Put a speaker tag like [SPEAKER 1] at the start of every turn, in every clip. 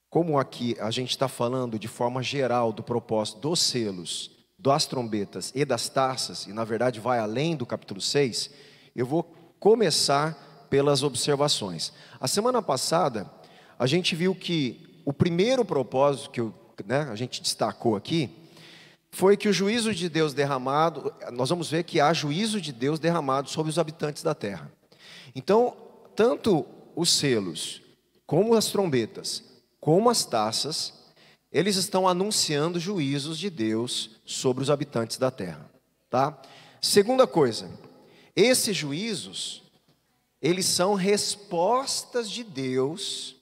[SPEAKER 1] como aqui a gente está falando de forma geral do propósito dos selos, das trombetas e das taças, e na verdade vai além do capítulo 6, eu vou começar pelas observações. A semana passada, a gente viu que o primeiro propósito que a gente destacou aqui, foi que o juízo de Deus derramado, nós vamos ver que há juízo de Deus derramado sobre os habitantes da terra. Então, tanto os selos, como as trombetas, como as taças, eles estão anunciando juízos de Deus sobre os habitantes da terra, tá? Segunda coisa, esses juízos, eles são respostas de Deus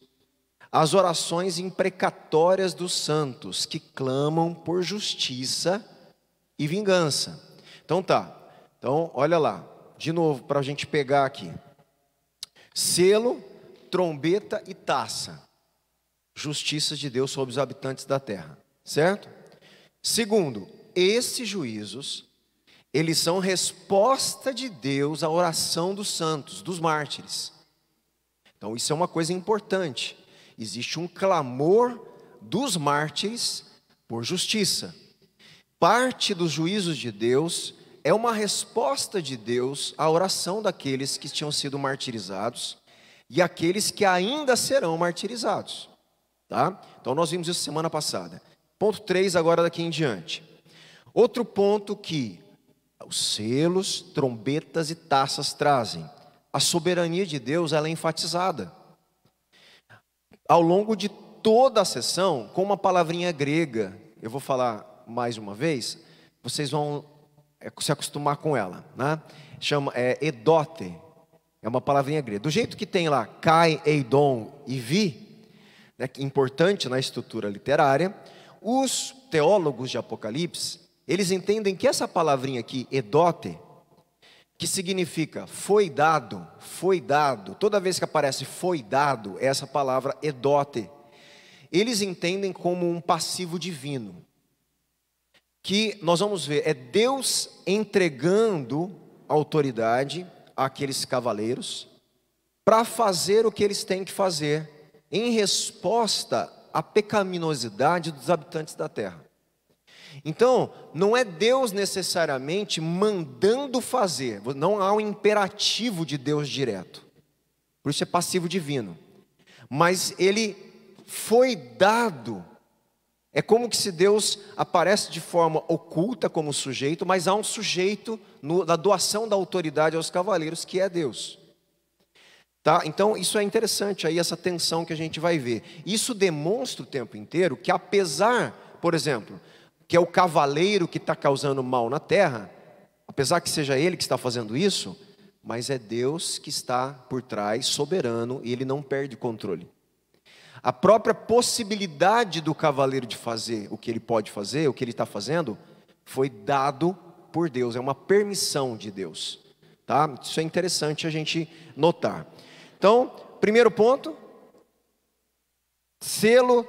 [SPEAKER 1] às orações imprecatórias dos santos, que clamam por justiça e vingança. Então olha lá, de novo, para a gente pegar aqui. Selo, trombeta e taça. Justiça de Deus sobre os habitantes da terra, certo? Segundo, esses juízos, eles são resposta de Deus à oração dos santos, dos mártires. Então isso é uma coisa importante. Existe um clamor dos mártires por justiça. Parte dos juízos de Deus é uma resposta de Deus à oração daqueles que tinham sido martirizados e aqueles que ainda serão martirizados. Tá? Então nós vimos isso semana passada. Ponto 3 agora daqui em diante. Outro ponto que os selos, trombetas e taças trazem. A soberania de Deus, ela é enfatizada. Ao longo de toda a sessão, com uma palavrinha grega, eu vou falar mais uma vez, vocês vão se acostumar com ela, né? Chama edote, é uma palavrinha grega. Do jeito que tem lá kai, eidon e vi, né, importante na estrutura literária, os teólogos de Apocalipse, eles entendem que essa palavrinha aqui, edote, que significa foi dado, toda vez que aparece foi dado, essa palavra edote, eles entendem como um passivo divino, que nós vamos ver, é Deus entregando autoridade àqueles cavaleiros, para fazer o que eles têm que fazer, em resposta à pecaminosidade dos habitantes da terra. Então, não é Deus necessariamente mandando fazer, não há um imperativo de Deus direto, por isso é passivo divino, mas ele foi dado, é como que se Deus aparece de forma oculta como sujeito, mas há um sujeito na doação da autoridade aos cavaleiros, que é Deus. Tá? Então isso é interessante, aí essa tensão que a gente vai ver, isso demonstra o tempo inteiro que apesar, por exemplo, que é o cavaleiro que está causando mal na terra, apesar que seja ele que está fazendo isso, mas é Deus que está por trás, soberano, e ele não perde o controle. A própria possibilidade do cavaleiro de fazer o que ele pode fazer, o que ele está fazendo, foi dado por Deus, é uma permissão de Deus. Tá? Isso é interessante a gente notar. Então, primeiro ponto, selo,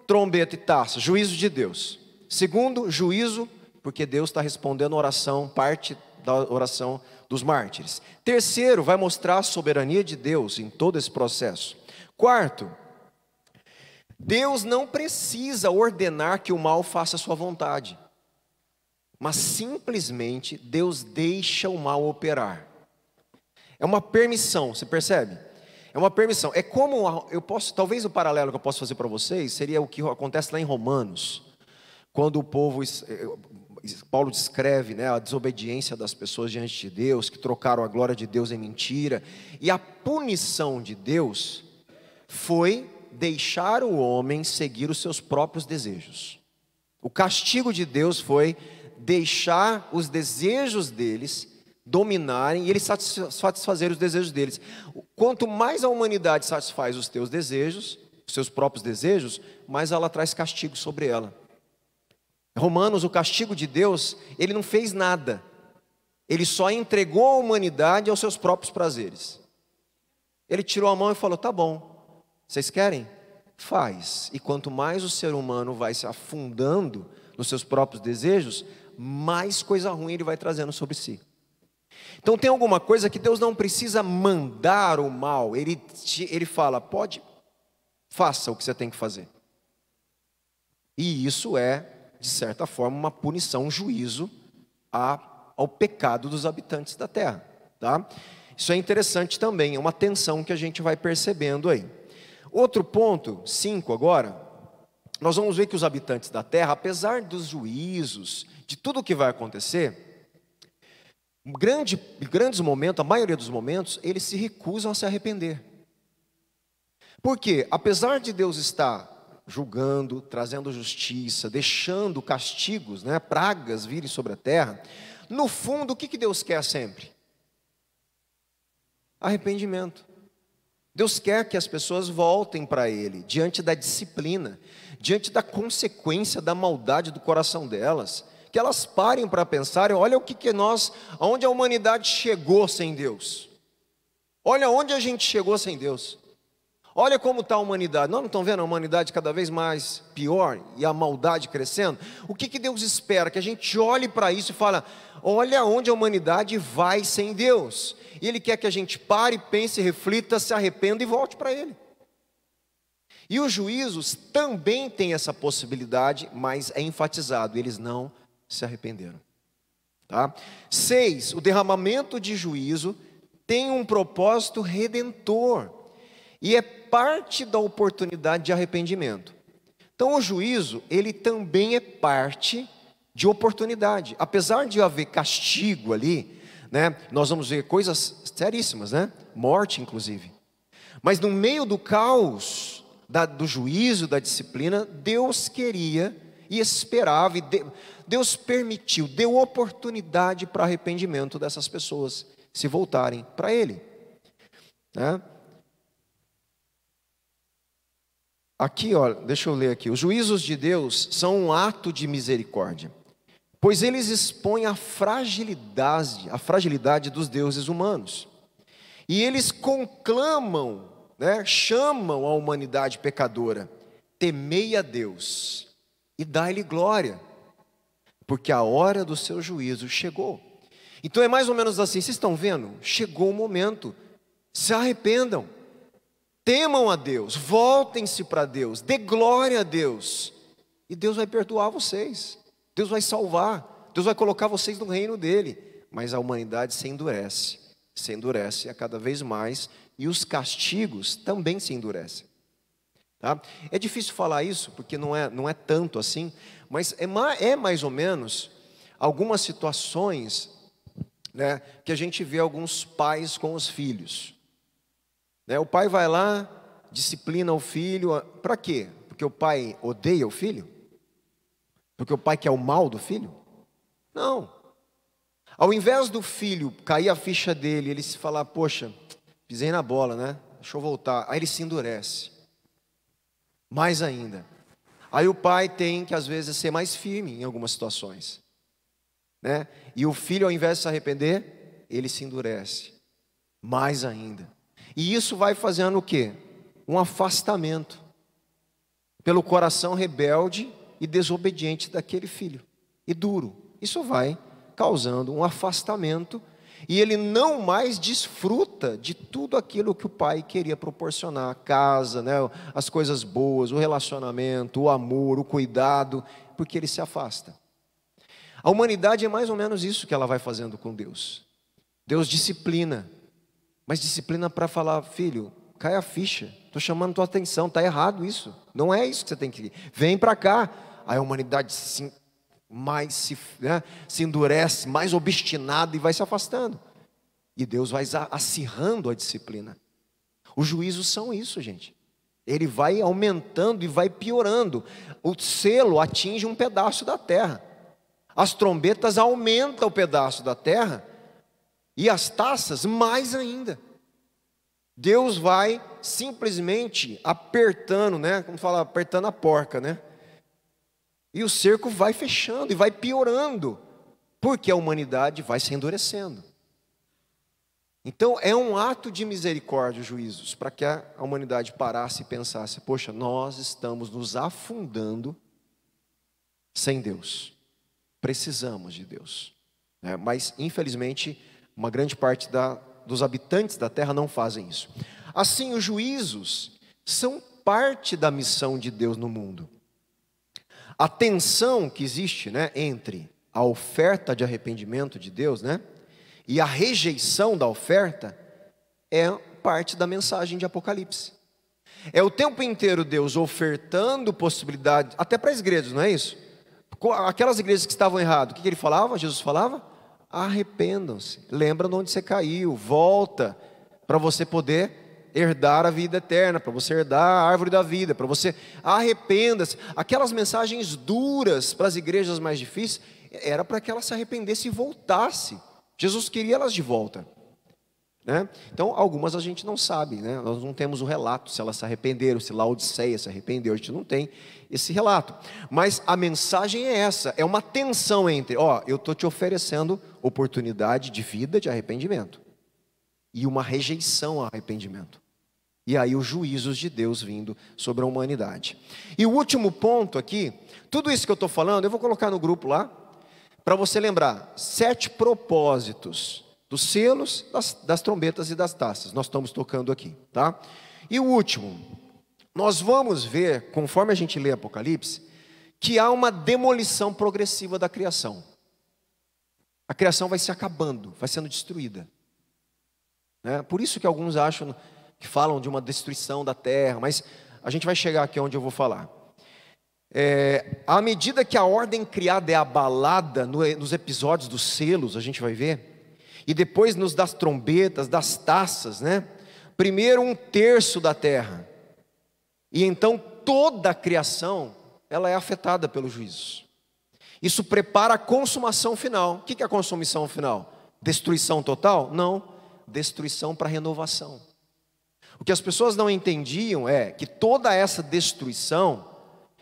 [SPEAKER 1] trombeta e taça, juízo de Deus. Segundo, juízo, porque Deus está respondendo a oração, parte da oração dos mártires. Terceiro, vai mostrar a soberania de Deus em todo esse processo. Quarto, Deus não precisa ordenar que o mal faça a sua vontade, mas simplesmente Deus deixa o mal operar. É uma permissão, você percebe? É uma permissão. É como talvez o paralelo que eu posso fazer para vocês seria o que acontece lá em Romanos. Quando o povo, Paulo descreve, né, a desobediência das pessoas diante de Deus, que trocaram a glória de Deus em mentira, e a punição de Deus foi deixar o homem seguir os seus próprios desejos. O castigo de Deus foi deixar os desejos deles dominarem e eles satisfazer os desejos deles. Quanto mais a humanidade satisfaz os teus desejos, os seus próprios desejos, mais ela traz castigo sobre ela. Romanos, o castigo de Deus, ele não fez nada. Ele só entregou a humanidade aos seus próprios prazeres. Ele tirou a mão e falou, tá bom, vocês querem? Faz. E quanto mais o ser humano vai se afundando nos seus próprios desejos, mais coisa ruim ele vai trazendo sobre si. Então tem alguma coisa que Deus não precisa mandar o mal. Ele fala, faça o que você tem que fazer. E isso é, de certa forma, uma punição, um juízo ao pecado dos habitantes da terra, tá? Isso é interessante também, é uma tensão que a gente vai percebendo aí. Outro ponto, 5 agora, nós vamos ver que os habitantes da terra, apesar dos juízos, de tudo o que vai acontecer, grandes momentos, a maioria dos momentos, eles se recusam a se arrepender. Por quê? Apesar de Deus estar julgando, trazendo justiça, deixando castigos, né, pragas virem sobre a terra, no fundo, o que Deus quer sempre? Arrependimento. Deus quer que as pessoas voltem para Ele, diante da disciplina, diante da consequência da maldade do coração delas, que elas parem para pensar, olha aonde a humanidade chegou sem Deus, olha onde a gente chegou sem Deus, olha como está a humanidade, não estão vendo a humanidade cada vez mais pior, e a maldade crescendo? O que Deus espera? Que a gente olhe para isso e fale, olha onde a humanidade vai sem Deus, e Ele quer que a gente pare, pense, reflita, se arrependa e volte para Ele. E os juízos também têm essa possibilidade, mas é enfatizado, eles não se arrependeram. Tá? 6, o derramamento de juízo tem um propósito redentor, e é parte da oportunidade de arrependimento. Então o juízo, ele também é parte de oportunidade. Apesar de haver castigo ali, né, nós vamos ver coisas seríssimas, né? Morte inclusive. Mas no meio do caos, do juízo, da disciplina, Deus queria e esperava, e Deus permitiu, deu oportunidade para arrependimento dessas pessoas se voltarem para Ele, né? Aqui, olha, deixa eu ler aqui. Os juízos de Deus são um ato de misericórdia, pois eles expõem a fragilidade dos deuses humanos. E eles conclamam, né, chamam a humanidade pecadora: temei a Deus e dai-lhe glória, porque a hora do seu juízo chegou. Então é mais ou menos assim, vocês estão vendo? Chegou o momento, se arrependam. Temam a Deus, voltem-se para Deus, dê glória a Deus, e Deus vai perdoar vocês, Deus vai salvar, Deus vai colocar vocês no reino dEle. Mas a humanidade se endurece a cada vez mais, e os castigos também se endurecem. Tá? É difícil falar isso, porque não é tanto assim, mas é mais ou menos algumas situações, né, que a gente vê alguns pais com os filhos. O pai vai lá, disciplina o filho, para quê? Porque o pai odeia o filho? Porque o pai quer o mal do filho? Não. Ao invés do filho cair a ficha dele, ele se falar, poxa, pisei na bola, né? Deixa eu voltar. Aí ele se endurece. Mais ainda. Aí o pai tem que às vezes ser mais firme em algumas situações, né? E o filho, ao invés de se arrepender, ele se endurece. Mais ainda. E isso vai fazendo o quê? Um afastamento pelo coração rebelde e desobediente daquele filho, e duro. Isso vai causando um afastamento, e ele não mais desfruta de tudo aquilo que o pai queria proporcionar: a casa, né, as coisas boas, o relacionamento, o amor, o cuidado, porque ele se afasta. A humanidade é mais ou menos isso que ela vai fazendo com Deus. Deus disciplina, mas disciplina para falar: filho, cai a ficha, estou chamando tua atenção, está errado isso, não é isso que você tem que ir, vem para cá. Aí a humanidade se endurece, mais obstinada, e vai se afastando, e Deus vai acirrando a disciplina. Os juízos são isso, gente, ele vai aumentando e vai piorando. O selo atinge um pedaço da terra, as trombetas aumentam o pedaço da terra, e as taças mais ainda. Deus vai simplesmente apertando, né? Como fala, apertando a porca, né? E o cerco vai fechando e vai piorando, porque a humanidade vai se endurecendo. Então é um ato de misericórdia os juízos, para que a humanidade parasse e pensasse: poxa, nós estamos nos afundando sem Deus, precisamos de Deus, né? Mas infelizmente uma grande parte dos habitantes da terra não fazem isso. Assim, os juízos são parte da missão de Deus no mundo. A tensão que existe, né, entre a oferta de arrependimento de Deus, né, e a rejeição da oferta é parte da mensagem de Apocalipse. É o tempo inteiro Deus ofertando possibilidades, até para as igrejas, não é isso? Aquelas igrejas que estavam erradas, o que ele falava? Jesus falava: arrependam-se, lembra de onde você caiu, volta, para você poder herdar a vida eterna, para você herdar a árvore da vida, para você arrependa-se. Aquelas mensagens duras para as igrejas mais difíceis, era para que elas se arrependessem e voltassem. Jesus queria elas de volta, né? Então algumas a gente não sabe, né? Nós não temos o relato se elas se arrependeram, se Laodiceia se arrependeu, a gente não tem esse relato. Mas a mensagem é essa, é uma tensão entre, eu estou te oferecendo oportunidade de vida, de arrependimento, e uma rejeição ao arrependimento. E aí os juízos de Deus vindo sobre a humanidade. E o último ponto aqui, tudo isso que eu estou falando, eu vou colocar no grupo lá, para você lembrar, 7 propósitos dos selos, das trombetas e das taças. Nós estamos tocando aqui, tá? E o último, nós vamos ver, conforme a gente lê Apocalipse, que há uma demolição progressiva da criação. A criação vai se acabando, vai sendo destruída, né? Por isso que alguns acham, que falam de uma destruição da terra, mas a gente vai chegar aqui onde eu vou falar. À medida que a ordem criada é abalada nos episódios dos selos, a gente vai ver, e depois nos das trombetas, das taças, né? Primeiro 1/3 da terra, e então toda a criação, ela é afetada pelos juízos. Isso prepara a consumação final. O que é a consumação final? Destruição total? Não, destruição para renovação. O que as pessoas não entendiam é que toda essa destruição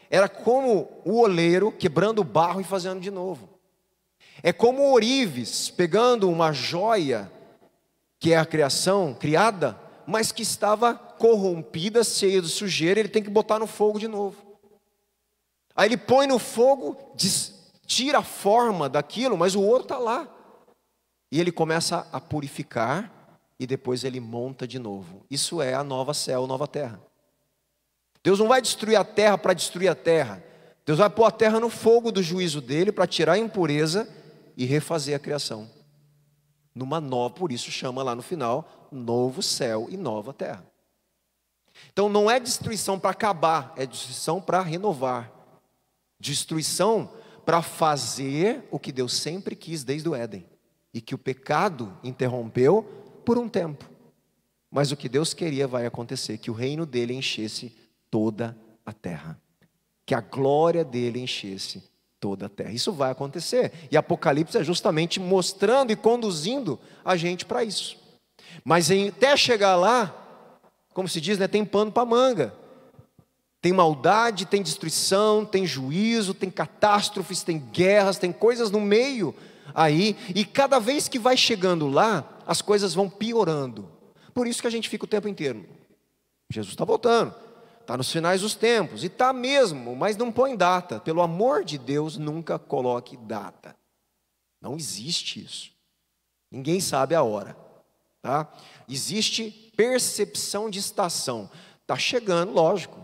[SPEAKER 1] era como o oleiro quebrando o barro e fazendo de novo. É como o ourives pegando uma joia, que é a criação criada, mas que estava corrompida, cheia de sujeira, ele tem que botar no fogo de novo. Aí ele põe no fogo, tira a forma daquilo, mas o ouro está lá. E ele começa a purificar, e depois ele monta de novo. Isso é a nova céu, nova terra. Deus não vai destruir a terra para destruir a terra. Deus vai pôr a terra no fogo do juízo dele para tirar a impureza e refazer a criação. Numa nova, por isso chama lá no final, novo céu e nova terra. Então não é destruição para acabar, é destruição para renovar. Destruição para fazer o que Deus sempre quis desde o Éden. E que o pecado interrompeu por um tempo. Mas o que Deus queria vai acontecer, que o reino dele enchesse toda a terra. Que a glória dele enchesse toda a terra. Isso vai acontecer. E Apocalipse é justamente mostrando e conduzindo a gente para isso. Mas até chegar lá, como se diz, né, tem pano para manga. Tem maldade, tem destruição, tem juízo, tem catástrofes, tem guerras, tem coisas no meio aí. E cada vez que vai chegando lá, as coisas vão piorando. Por isso que a gente fica o tempo inteiro. Jesus está voltando. Está nos finais dos tempos, e está mesmo, mas não põe data. Pelo amor de Deus, nunca coloque data. Não existe isso. Ninguém sabe a hora, tá? Existe percepção de estação. Está chegando, lógico,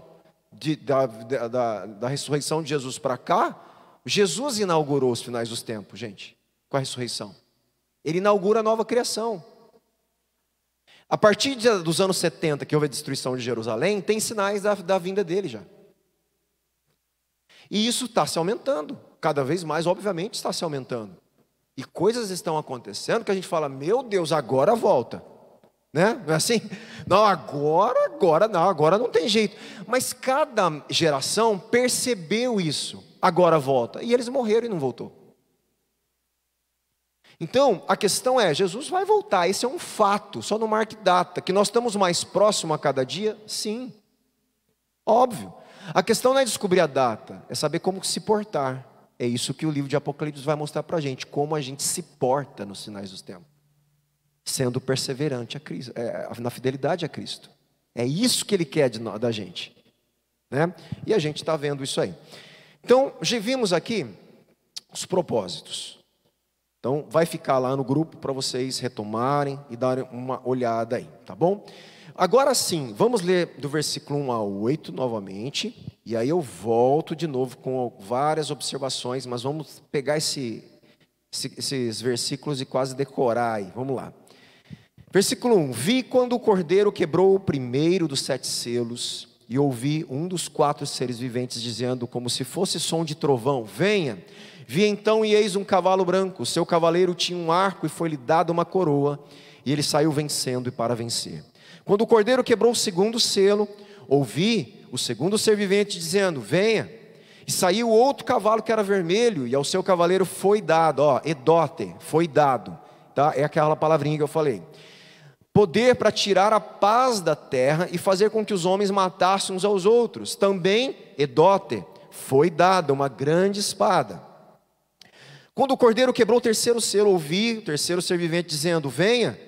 [SPEAKER 1] da ressurreição de Jesus para cá. Jesus inaugurou os finais dos tempos, gente, com a ressurreição. Ele inaugura a nova criação. A partir dos anos 70, que houve a destruição de Jerusalém, tem sinais da vinda dele já. E isso está se aumentando, cada vez mais, obviamente, está se aumentando. E coisas estão acontecendo que a gente fala, meu Deus, agora volta. Né? Não é assim? Não, agora não tem jeito. Mas cada geração percebeu isso, agora volta. E eles morreram e não voltou. Então, a questão é, Jesus vai voltar, esse é um fato, só não marque data. Que nós estamos mais próximos a cada dia? Sim, óbvio. A questão não é descobrir a data, é saber como se portar. É isso que o livro de Apocalipse vai mostrar para a gente, como a gente se porta nos sinais dos tempos. Sendo perseverante a Cristo, na fidelidade a Cristo. É isso que Ele quer da gente, né? E a gente está vendo isso aí. Então, já vimos aqui os propósitos. Então, vai ficar lá no grupo para vocês retomarem e darem uma olhada aí, tá bom? Agora sim, vamos ler do versículo 1 ao 8 novamente. E aí eu volto de novo com várias observações, mas vamos pegar esses versículos e quase decorar aí. Vamos lá. Versículo 1: Vi quando o cordeiro quebrou o primeiro dos 7 selos, e ouvi um dos 4 seres viventes dizendo, como se fosse som de trovão: venha. Vi então, e eis um cavalo branco. O seu cavaleiro tinha um arco, e foi-lhe dada uma coroa, e ele saiu vencendo e para vencer. Quando o cordeiro quebrou o segundo selo, ouvi o segundo ser vivente dizendo: venha. E saiu outro cavalo que era vermelho, e ao seu cavaleiro foi dado, edote, foi dado, tá? É aquela palavrinha que eu falei: poder para tirar a paz da terra e fazer com que os homens matassem uns aos outros. Também, edote, foi dada uma grande espada. Quando o cordeiro quebrou o terceiro selo, ouvi o terceiro ser vivente dizendo: venha.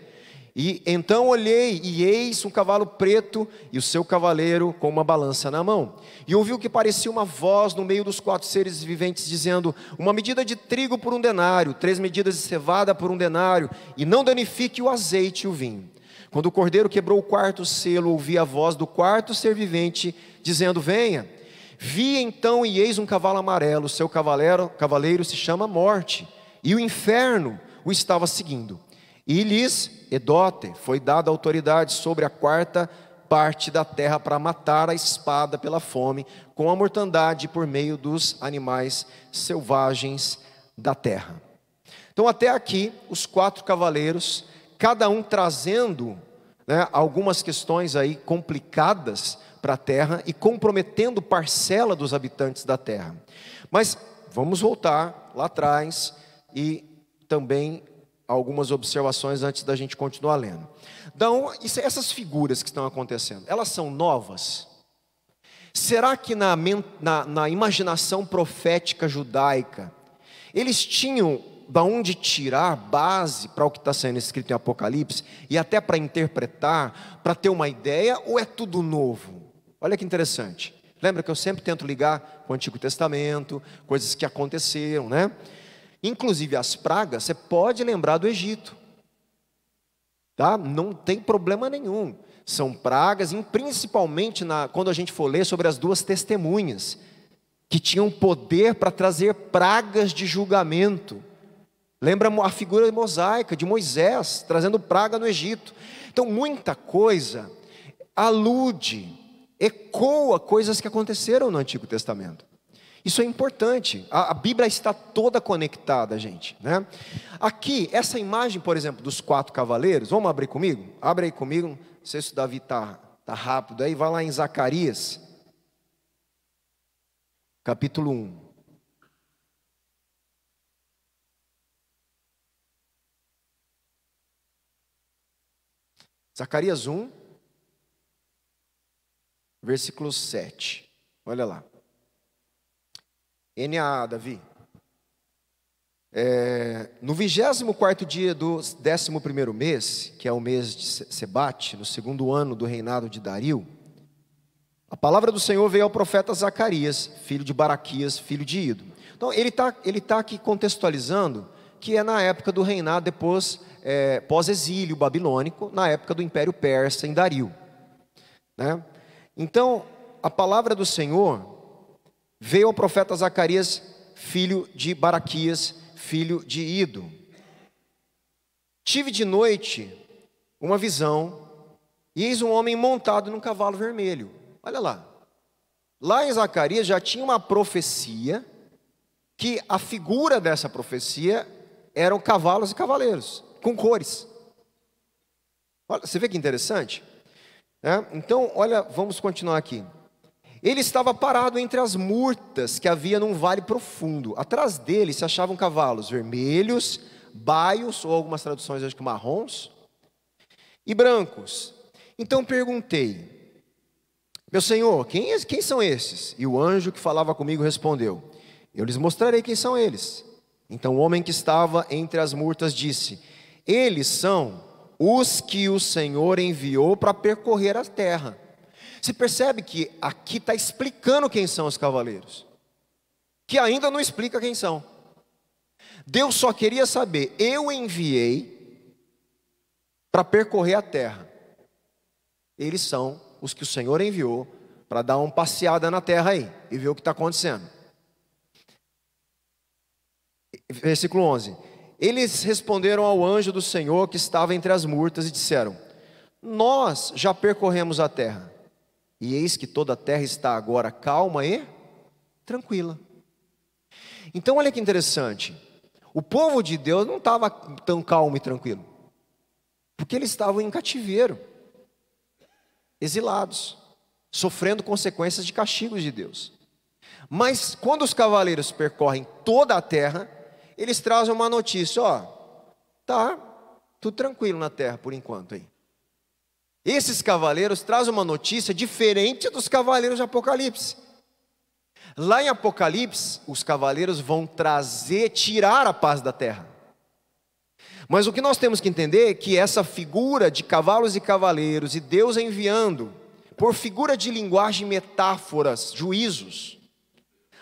[SPEAKER 1] E então olhei, e eis um cavalo preto, e o seu cavaleiro com uma balança na mão. E ouvi o que parecia uma voz no meio dos 4 seres viventes, dizendo: uma medida de trigo por 1 denário, 3 medidas de cevada por 1 denário, e não danifique o azeite e o vinho. Quando o cordeiro quebrou o 4º selo, ouvi a voz do 4º ser vivente, dizendo: venha. Vi então, e eis um cavalo amarelo, o seu cavaleiro se chama Morte, e o inferno o estava seguindo. E lhes, edote, foi dada autoridade sobre a 4ª parte da terra para matar a espada pela fome, com a mortandade por meio dos animais selvagens da terra. Então até aqui, os 4 cavaleiros, cada um trazendo, algumas questões aí complicadas para a terra e comprometendo parcela dos habitantes da terra. Mas vamos voltar lá atrás e também algumas observações antes da gente continuar lendo. Então, essas figuras que estão acontecendo, elas são novas? Será que na imaginação profética judaica, eles tinham da onde tirar base para o que está sendo escrito em Apocalipse, e até para interpretar, para ter uma ideia, ou é tudo novo? Olha que interessante. Lembra que eu sempre tento ligar com o Antigo Testamento, coisas que aconteceram, né? Inclusive as pragas, você pode lembrar do Egito, tá? Não tem problema nenhum. São pragas, e principalmente quando a gente for ler sobre as 2 testemunhas, que tinham poder para trazer pragas de julgamento. Lembra a figura mosaica de Moisés, trazendo praga no Egito. Então muita coisa alude, ecoa coisas que aconteceram no Antigo Testamento. Isso é importante. A Bíblia está toda conectada, gente, né? Aqui, essa imagem, por exemplo, dos 4 cavaleiros, vamos abrir comigo? Abre aí comigo, não sei se o Davi está rápido aí, vai lá em Zacarias, capítulo 1. Zacarias 1, versículo 7. Olha lá. NA, Davi. No 24º dia do 11º mês, que é o mês de Sebate, no 2º ano do reinado de Dario, a palavra do Senhor veio ao profeta Zacarias, filho de Baraquias, filho de Ido. Então ele tá aqui contextualizando que é na época do reinado depois, pós-exílio babilônico, na época do Império Persa em Dario, né? Então a palavra do Senhor veio ao profeta Zacarias, filho de Baraquias, filho de Ido. Tive de noite uma visão, e eis um homem montado num cavalo vermelho. Olha lá. Lá em Zacarias já tinha uma profecia, que a figura dessa profecia eram cavalos e cavaleiros, com cores. Olha, você vê que interessante? Então, olha, vamos continuar aqui. Ele estava parado entre as murtas que havia num vale profundo. Atrás dele se achavam cavalos vermelhos, baios, ou algumas traduções acho que marrons, e brancos. Então perguntei: meu senhor, quem são esses? E o anjo que falava comigo respondeu: eu lhes mostrarei quem são eles. Então o homem que estava entre as murtas disse: eles são os que o Senhor enviou para percorrer a terra. Você percebe que aqui está explicando quem são os cavaleiros, que ainda não explica quem são. Deus só queria saber: eu enviei para percorrer a terra. Eles são os que o Senhor enviou para dar uma passeada na terra aí e ver o que está acontecendo. Versículo 11. Eles responderam ao anjo do Senhor que estava entre as murtas e disseram: nós já percorremos a terra, e eis que toda a terra está agora calma e tranquila. Então olha que interessante, o povo de Deus não estava tão calmo e tranquilo, porque eles estavam em cativeiro, exilados, sofrendo consequências de castigos de Deus. Mas quando os cavaleiros percorrem toda a terra, eles trazem uma notícia: ó, tá tudo tranquilo na terra por enquanto aí. Esses cavaleiros trazem uma notícia diferente dos cavaleiros de Apocalipse. Lá em Apocalipse, os cavaleiros vão tirar a paz da terra. Mas o que nós temos que entender é que essa figura de cavalos e cavaleiros, e Deus enviando, por figura de linguagem, metáforas, juízos,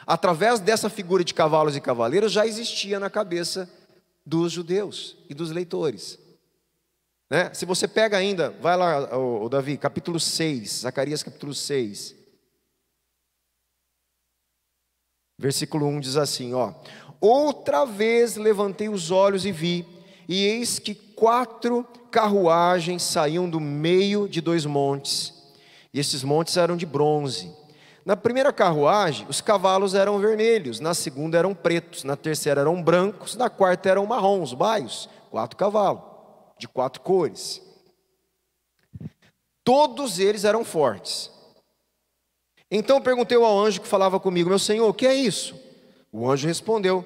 [SPEAKER 1] através dessa figura de cavalos e cavaleiros, já existia na cabeça dos judeus e dos leitores. Né? Se você pega ainda, vai lá, o Davi, capítulo 6, Zacarias capítulo 6. Versículo 1 diz assim, ó: outra vez levantei os olhos e vi, e eis que 4 carruagens saíam do meio de 2 montes, e esses montes eram de bronze. Na primeira carruagem, os cavalos eram vermelhos, na segunda eram pretos, na terceira eram brancos, na quarta eram marrons, baios, 4 cavalos, de 4 cores. Todos eles eram fortes. Então perguntei ao anjo que falava comigo: meu senhor, o que é isso? O anjo respondeu: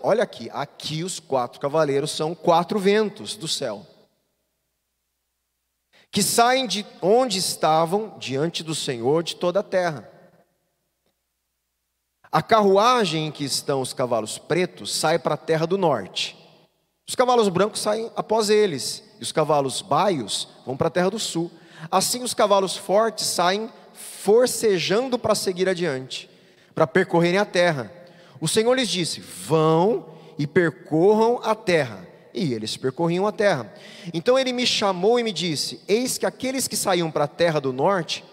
[SPEAKER 1] olha aqui os 4 cavaleiros são 4 ventos do céu, que saem de onde estavam diante do Senhor de toda a terra. A carruagem em que estão os cavalos pretos sai para a terra do norte. Os cavalos brancos saem após eles, e os cavalos baios vão para a terra do sul. Assim os cavalos fortes saem forcejando para seguir adiante, para percorrerem a terra. O Senhor lhes disse: vão e percorram a terra. E eles percorriam a terra. Então ele me chamou e me disse: eis que aqueles que saíam para a terra do norte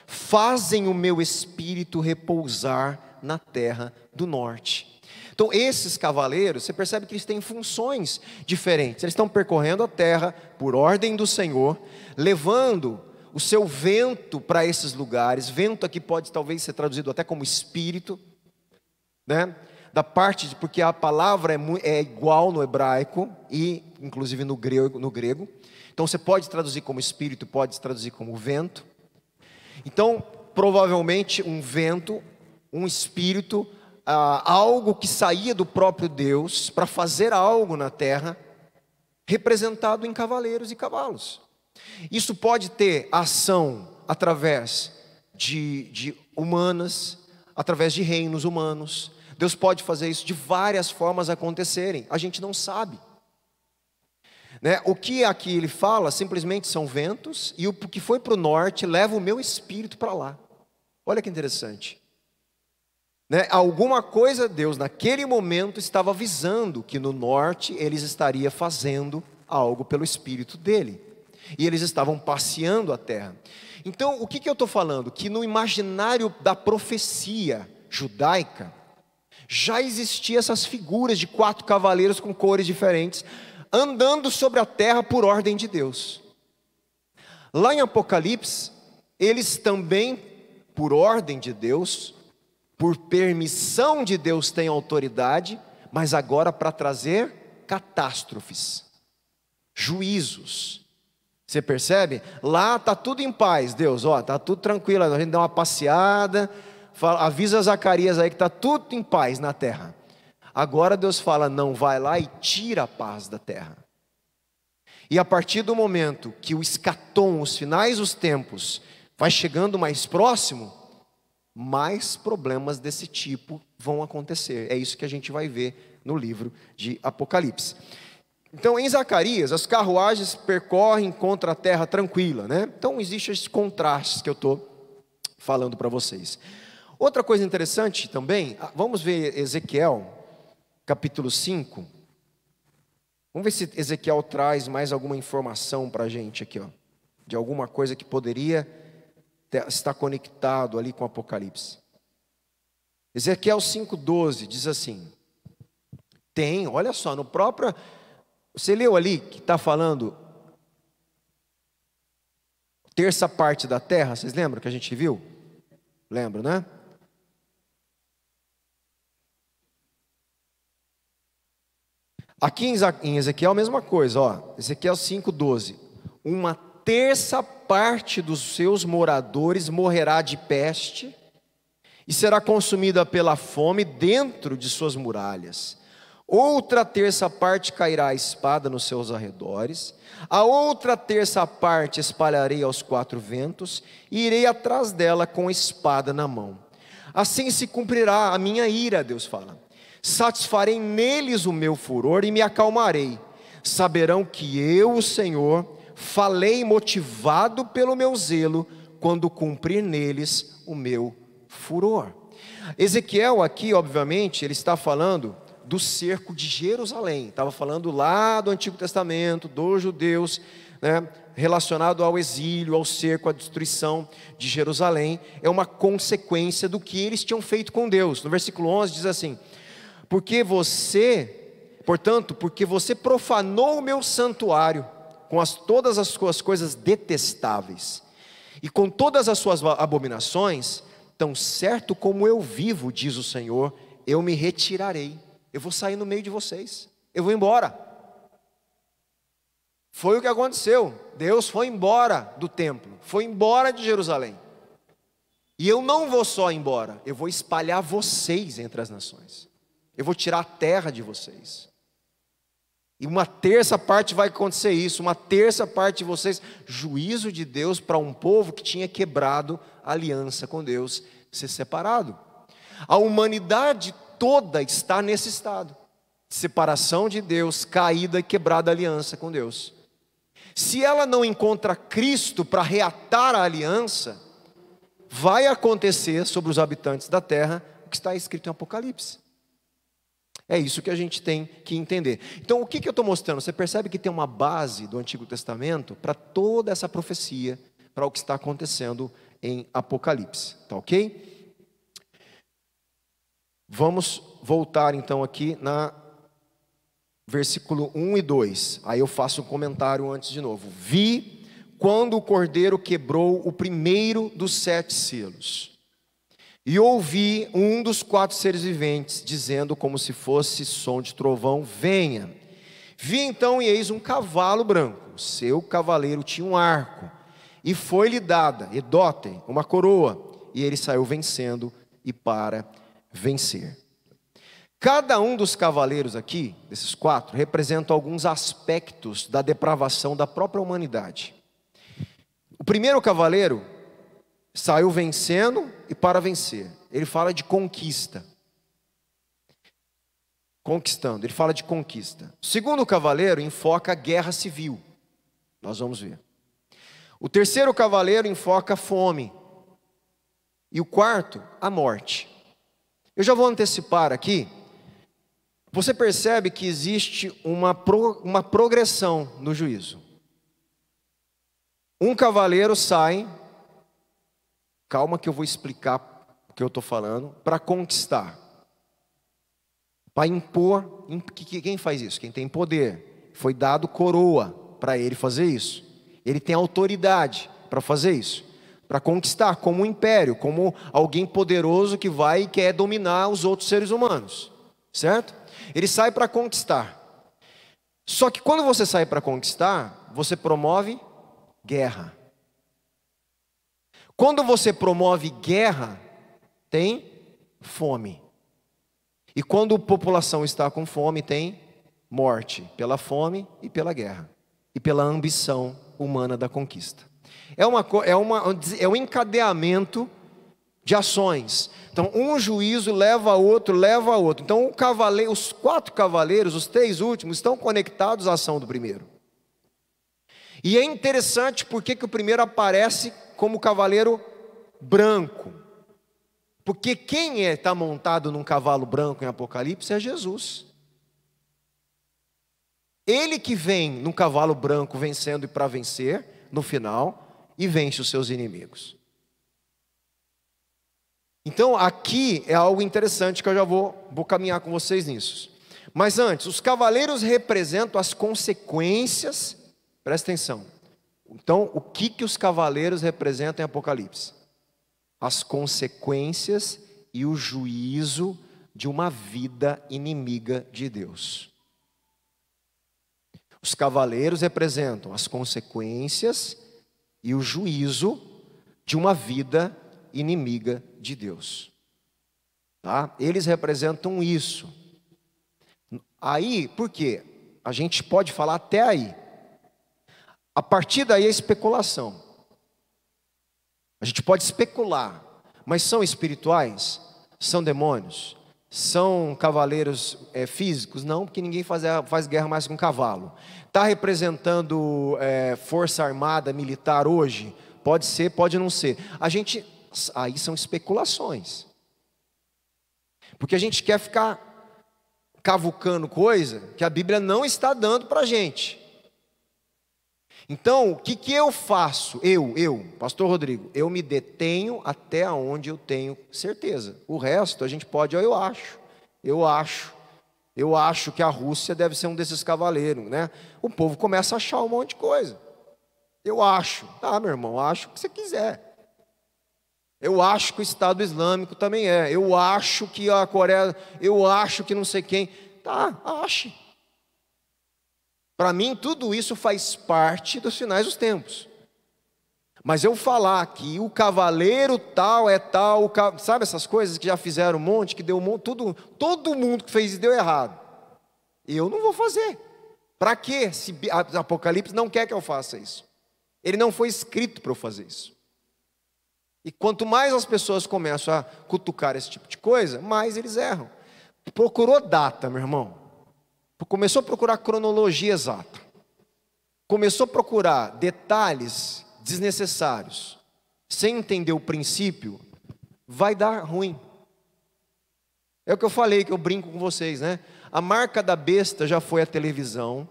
[SPEAKER 1] fazem o meu espírito repousar na terra do norte. Então esses cavaleiros, você percebe que eles têm funções diferentes. Eles estão percorrendo a terra por ordem do Senhor, levando o seu vento para esses lugares. Vento aqui pode talvez ser traduzido até como espírito, né? Da parte, porque a palavra é igual no hebraico e inclusive no grego. Então você pode traduzir como espírito, pode traduzir como vento. Então provavelmente um vento, um espírito, algo que saía do próprio Deus para fazer algo na terra, representado em cavaleiros e cavalos. Isso pode ter ação através de humanas, através de reinos humanos. Deus pode fazer isso de várias formas acontecerem, a gente não sabe, né? O que aqui ele fala simplesmente são ventos, e o que foi para o norte leva o meu espírito para lá. Olha que interessante, né? Alguma coisa Deus naquele momento estava avisando que no norte eles estariam fazendo algo pelo espírito dele, e eles estavam passeando a terra. Então o que eu estou falando? Que no imaginário da profecia judaica já existiam essas figuras de 4 cavaleiros com cores diferentes, andando sobre a terra por ordem de Deus. Lá em Apocalipse, eles também, por ordem de Deus, por permissão de Deus, têm autoridade, mas agora para trazer catástrofes, juízos. Você percebe? Lá está tudo em paz. Deus, ó, está tudo tranquilo, a gente dá uma passeada, avisa Zacarias aí que está tudo em paz na terra. Agora Deus fala: não, vai lá e tira a paz da terra. E a partir do momento que o escatom, os finais dos tempos, vai chegando mais próximo, mais problemas desse tipo vão acontecer. É isso que a gente vai ver no livro de Apocalipse. Então em Zacarias, as carruagens percorrem contra a terra tranquila, né? Então existe esse contraste que eu estou falando para vocês. Outra coisa interessante também, vamos ver Ezequiel, capítulo 5. Vamos ver se Ezequiel traz mais alguma informação para a gente aqui, ó, de alguma coisa que poderia está conectado ali com Apocalipse. Ezequiel 5,12 diz assim, olha só, no próprio, você leu ali que está falando, terça parte da terra, vocês lembram que a gente viu? Lembram, né? Aqui em Ezequiel a mesma coisa, ó, Ezequiel 5,12. Uma terça parte dos seus moradores morrerá de peste e será consumida pela fome dentro de suas muralhas. Outra terça parte cairá a espada nos seus arredores. A outra terça parte espalharei aos quatro ventos e irei atrás dela com a espada na mão. Assim se cumprirá a minha ira, Deus fala. Satisfarei neles o meu furor e me acalmarei. Saberão que eu, o Senhor, falei motivado pelo meu zelo, quando cumprir neles o meu furor. Ezequiel aqui, obviamente, ele está falando do cerco de Jerusalém. Estava falando lá do Antigo Testamento, dos judeus, né, relacionado ao exílio, ao cerco, à destruição de Jerusalém. É uma consequência do que eles tinham feito com Deus. No versículo 11 diz assim: porque você profanou o meu santuário com todas as suas coisas detestáveis e com todas as suas abominações, tão certo como eu vivo, diz o Senhor, eu me retirarei. Eu vou sair no meio de vocês, eu vou embora. Foi o que aconteceu. Deus foi embora do templo, foi embora de Jerusalém. E eu não vou só embora, eu vou espalhar vocês entre as nações. Eu vou tirar a terra de vocês. E uma terça parte vai acontecer isso, uma terça parte de vocês, juízo de Deus para um povo que tinha quebrado a aliança com Deus, ser separado. A humanidade toda está nesse estado, separação de Deus, caída e quebrada a aliança com Deus. Se ela não encontra Cristo para reatar a aliança, vai acontecer sobre os habitantes da terra o que está escrito em Apocalipse. É isso que a gente tem que entender. Então, o que eu estou mostrando? Você percebe que tem uma base do Antigo Testamento para toda essa profecia, para o que está acontecendo em Apocalipse. Tá ok? Vamos voltar então aqui na versículo 1 e 2. Aí eu faço um comentário antes de novo. Vi quando o Cordeiro quebrou o primeiro dos 7 selos. E ouvi um dos 4 seres viventes, dizendo como se fosse som de trovão, venha. Vi então e eis um cavalo branco, o seu cavaleiro tinha um arco, e foi-lhe dada, edote, uma coroa, e ele saiu vencendo e para vencer. Cada um dos cavaleiros aqui, desses 4, representa alguns aspectos da depravação da própria humanidade. O primeiro cavaleiro saiu vencendo e para vencer. Ele fala de conquista. Conquistando, ele fala de conquista. O segundo cavaleiro enfoca a guerra civil. Nós vamos ver. O terceiro cavaleiro enfoca a fome. E o quarto, a morte. Eu já vou antecipar aqui. Você percebe que existe uma progressão no juízo. Um cavaleiro sai, calma que eu vou explicar o que eu estou falando, para conquistar, para impor. Quem faz isso? Quem tem poder. Foi dado coroa para ele fazer isso. Ele tem autoridade para fazer isso, para conquistar, como um império, como alguém poderoso que vai e quer dominar os outros seres humanos, certo? Ele sai para conquistar. Só que quando você sai para conquistar, você promove guerra. Quando você promove guerra, tem fome. E quando a população está com fome, tem morte, pela fome e pela guerra, e pela ambição humana da conquista. É um encadeamento de ações. Então, um juízo leva a outro, leva a outro. Então, os 4 cavaleiros, os 3 últimos, estão conectados à ação do primeiro. E é interessante porque que o primeiro aparece como cavaleiro branco. Porque quem está montado num cavalo branco em Apocalipse é Jesus. Ele que vem num cavalo branco vencendo e para vencer, no final, e vence os seus inimigos. Então aqui é algo interessante que eu já vou caminhar com vocês nisso. Mas antes, os cavaleiros representam as consequências, presta atenção. Então, o que os cavaleiros representam em Apocalipse? As consequências e o juízo de uma vida inimiga de Deus. Os cavaleiros representam as consequências e o juízo de uma vida inimiga de Deus. Tá? Eles representam isso. Aí, por quê? A gente pode falar até aí. A partir daí é especulação. A gente pode especular, mas são espirituais? São demônios? São cavaleiros físicos? Não, porque ninguém faz guerra mais com cavalo. Está representando força armada, militar hoje? Pode ser, pode não ser. Aí são especulações. Porque a gente quer ficar cavucando coisa que a Bíblia não está dando para a gente. Então, o que eu faço? Pastor Rodrigo, eu me detenho até onde eu tenho certeza. O resto a gente pode, eu acho que a Rússia deve ser um desses cavaleiros, né? O povo começa a achar um monte de coisa. Eu acho. Tá, meu irmão, acho o que você quiser. Eu acho que o Estado Islâmico também é. Eu acho que a Coreia, eu acho que não sei quem. Tá, ache. Para mim, tudo isso faz parte dos finais dos tempos. Mas eu falar que o cavaleiro tal é tal, sabe essas coisas que já fizeram um monte, que deu um monte, todo mundo que fez isso deu errado. Eu não vou fazer. Para quê? Se Apocalipse não quer que eu faça isso. Ele não foi escrito para eu fazer isso. E quanto mais as pessoas começam a cutucar esse tipo de coisa, mais eles erram. Procurou data, meu irmão. Começou a procurar cronologia exata. Começou a procurar detalhes desnecessários, sem entender o princípio, vai dar ruim. É o que eu falei, que eu brinco com vocês, né? A marca da besta já foi a televisão.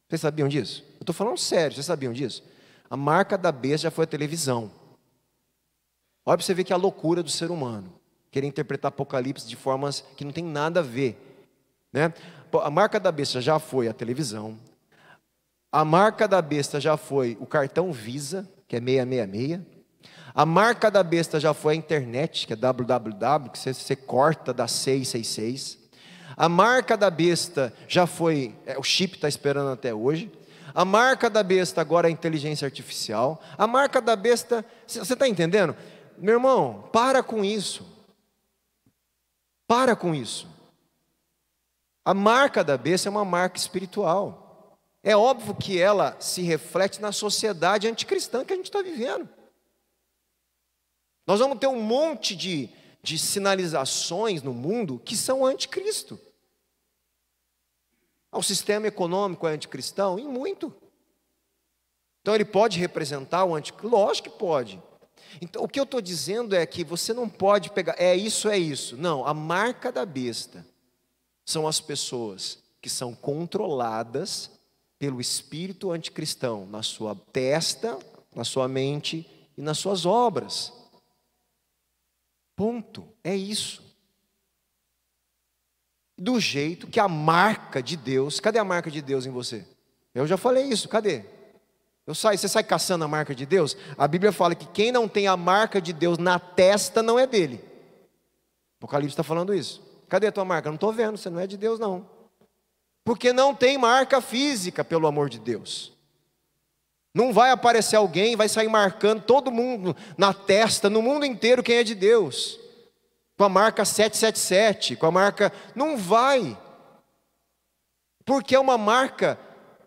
[SPEAKER 1] Vocês sabiam disso? Eu estou falando sério, vocês sabiam disso? A marca da besta já foi a televisão. Olha para você ver que é a loucura do ser humano. Querer interpretar Apocalipse de formas que não tem nada a ver, né? A marca da besta já foi a televisão. A marca da besta já foi o cartão Visa, que é 666. A marca da besta já foi a internet, que é www, que você corta da 666. A marca da besta já foi, o chip está esperando até hoje. A marca da besta agora é a inteligência artificial. A marca da besta, você está entendendo? Meu irmão, para com isso. Para com isso. A marca da besta é uma marca espiritual. É óbvio que ela se reflete na sociedade anticristã que a gente está vivendo. Nós vamos ter um monte de sinalizações no mundo que são anticristo. O sistema econômico é anticristão? E muito. Então ele pode representar o anticristo? Lógico que pode. Então o que eu estou dizendo é que você não pode pegar, é isso. Não, a marca da besta são as pessoas que são controladas pelo espírito anticristão na sua testa, na sua mente e nas suas obras. Ponto. É isso. Do jeito que a marca de Deus, cadê a marca de Deus em você? Eu já falei isso, cadê? Você sai caçando a marca de Deus? A Bíblia fala que quem não tem a marca de Deus na testa não é dele. Apocalipse está falando isso. Cadê a tua marca? Não estou vendo, você não é de Deus não. Porque não tem marca física, pelo amor de Deus. Não vai aparecer alguém, vai sair marcando todo mundo na testa, no mundo inteiro, quem é de Deus. Com a marca 777, com a marca... Não vai. Porque é uma marca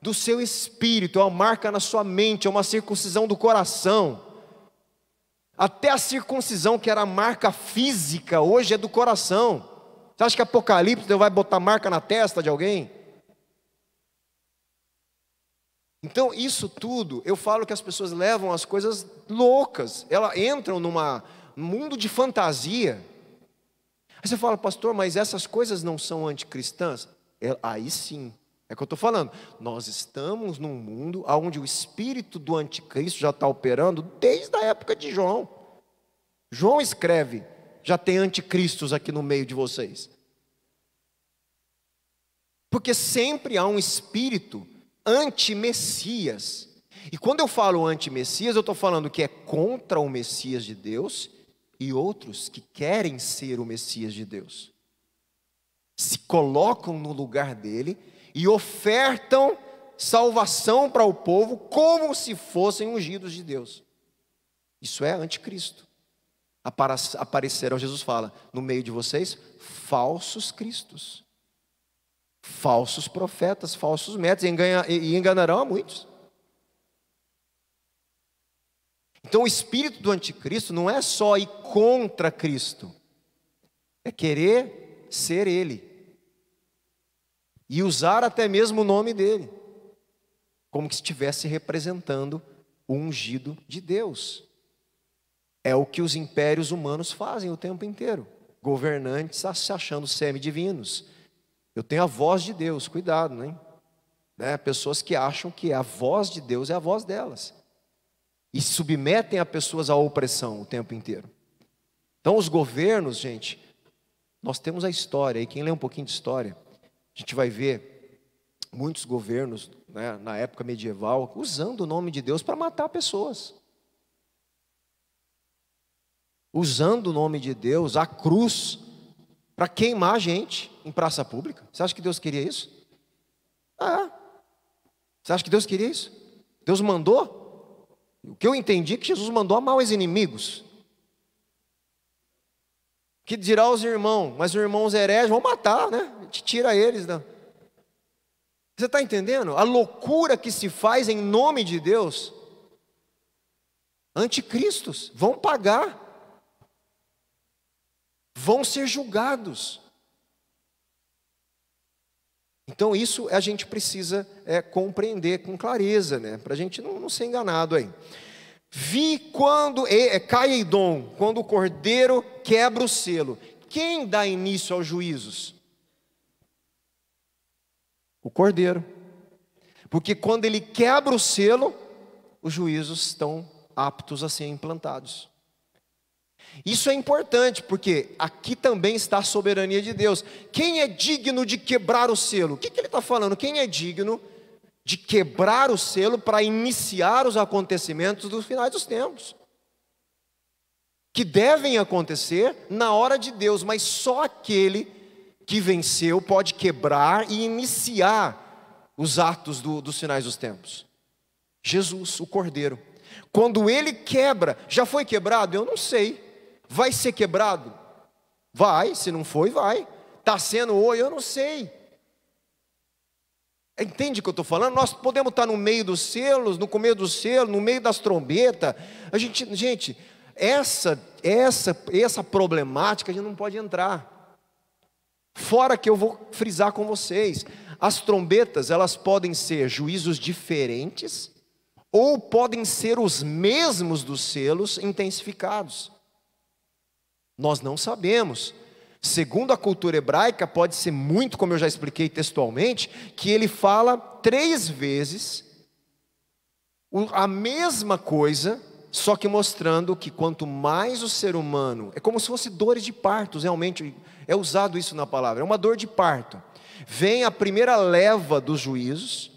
[SPEAKER 1] do seu espírito, é uma marca na sua mente, é uma circuncisão do coração. Até a circuncisão, que era a marca física, hoje é do coração. Você acha que Apocalipse vai botar marca na testa de alguém? Então, isso tudo, eu falo que as pessoas levam as coisas loucas. Elas entram num mundo de fantasia. Aí você fala, pastor, mas essas coisas não são anticristãs? Aí sim, é o que eu estou falando. Nós estamos num mundo onde o espírito do anticristo já está operando desde a época de João. João escreve já tem anticristos aqui no meio de vocês? Porque sempre há um espírito anti-Messias. E quando eu falo anti-Messias, eu estou falando que é contra o Messias de Deus e outros que querem ser o Messias de Deus. Se colocam no lugar dele e ofertam salvação para o povo como se fossem ungidos de Deus. Isso é anticristo. Aparecerão, Jesus fala, no meio de vocês, falsos cristos, falsos profetas, falsos mestres, e enganarão a muitos. Então o espírito do anticristo não é só ir contra Cristo, é querer ser Ele, e usar até mesmo o nome dele, como que estivesse representando o ungido de Deus. É o que os impérios humanos fazem o tempo inteiro. Governantes se achando semidivinos. Eu tenho a voz de Deus, cuidado, né? Pessoas que acham que a voz de Deus é a voz delas. E submetem a pessoas à opressão o tempo inteiro. Então os governos, gente, nós temos a história, e quem lê um pouquinho de história, a gente vai ver muitos governos, né, na época medieval, usando o nome de Deus para matar pessoas. Usando o nome de Deus, a cruz, para queimar gente em praça pública. Você acha que Deus queria isso? Você acha que Deus queria isso? Deus mandou? O que eu entendi é que Jesus mandou amar os inimigos. Que dirá os irmãos, mas os irmãos hereges vão matar, né? A gente tira eles, né? Você está entendendo? A loucura que se faz em nome de Deus. Anticristos vão pagar. Vão ser julgados. Então isso a gente precisa compreender com clareza, né? Para a gente não ser enganado aí. Vi quando cai Edom, quando o cordeiro quebra o selo. Quem dá início aos juízos? O cordeiro. Porque quando ele quebra o selo, os juízos estão aptos a ser implantados. Isso é importante, porque aqui também está a soberania de Deus. Quem é digno de quebrar o selo? O que ele está falando? Quem é digno de quebrar o selo para iniciar os acontecimentos dos finais dos tempos? Que devem acontecer na hora de Deus, mas só aquele que venceu pode quebrar e iniciar os atos dos finais dos tempos. Jesus, o Cordeiro. Quando ele quebra, já foi quebrado? Eu não sei. Vai ser quebrado? Vai, se não foi, vai. Está sendo hoje, eu não sei. Entende o que eu estou falando? Nós podemos estar no meio dos selos, no começo do selo, no meio das trombetas. Gente, essa problemática a gente não pode entrar. Fora que eu vou frisar com vocês, as trombetas, elas podem ser juízos diferentes, ou podem ser os mesmos dos selos intensificados. Nós não sabemos. Segundo a cultura hebraica, pode ser muito, como eu já expliquei textualmente, que ele fala 3 vezes a mesma coisa, só que mostrando que quanto mais o ser humano, é como se fosse dores de parto, realmente é usado isso na palavra, é uma dor de parto. Vem a primeira leva dos juízos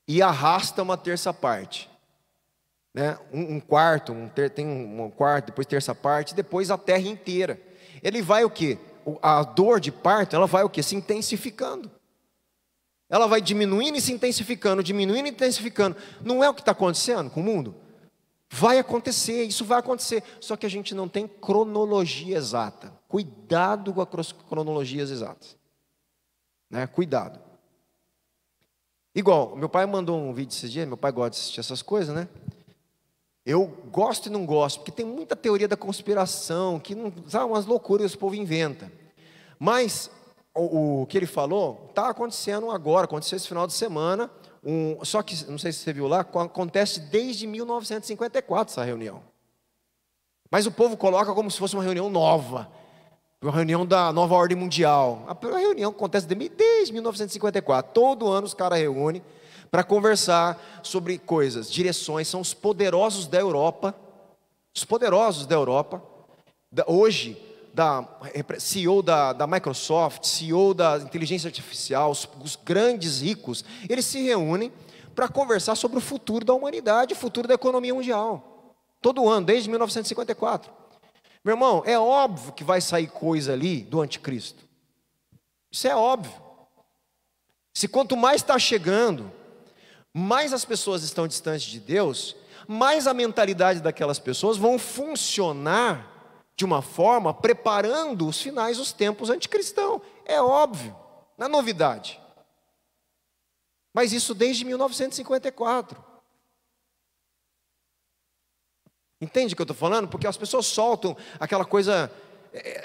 [SPEAKER 1] e arrasta uma terça parte. Né? Um quarto, tem um quarto, depois terça parte, depois a terra inteira. Ele vai o quê? A dor de parto, ela vai o quê? Se intensificando. Ela vai diminuindo e se intensificando, diminuindo e intensificando. Não é o que está acontecendo com o mundo? Vai acontecer, isso vai acontecer. Só que a gente não tem cronologia exata. Cuidado com as cronologias exatas. Né? Cuidado. Igual, meu pai mandou um vídeo esses dias, meu pai gosta de assistir essas coisas, né? Eu gosto e não gosto, porque tem muita teoria da conspiração, que não, sabe, umas loucuras que o povo inventa. Mas o que ele falou está acontecendo agora, aconteceu esse final de semana. Só que, não sei se você viu lá, acontece desde 1954 essa reunião. Mas o povo coloca como se fosse uma reunião nova, uma reunião da nova ordem mundial. A reunião acontece desde 1954. Todo ano os caras reúnem para conversar sobre coisas, direções. São os poderosos da Europa, hoje, CEO da Microsoft, CEO da inteligência artificial, os grandes ricos, eles se reúnem para conversar sobre o futuro da humanidade, o futuro da economia mundial. Todo ano, desde 1954. Meu irmão, é óbvio que vai sair coisa ali do anticristo. Isso é óbvio. Se quanto mais está chegando, mais as pessoas estão distantes de Deus, mais a mentalidade daquelas pessoas vão funcionar de uma forma preparando os finais dos tempos anticristãos. É óbvio, não é novidade. Mas isso desde 1954. Entende o que eu estou falando? Porque as pessoas soltam aquela coisa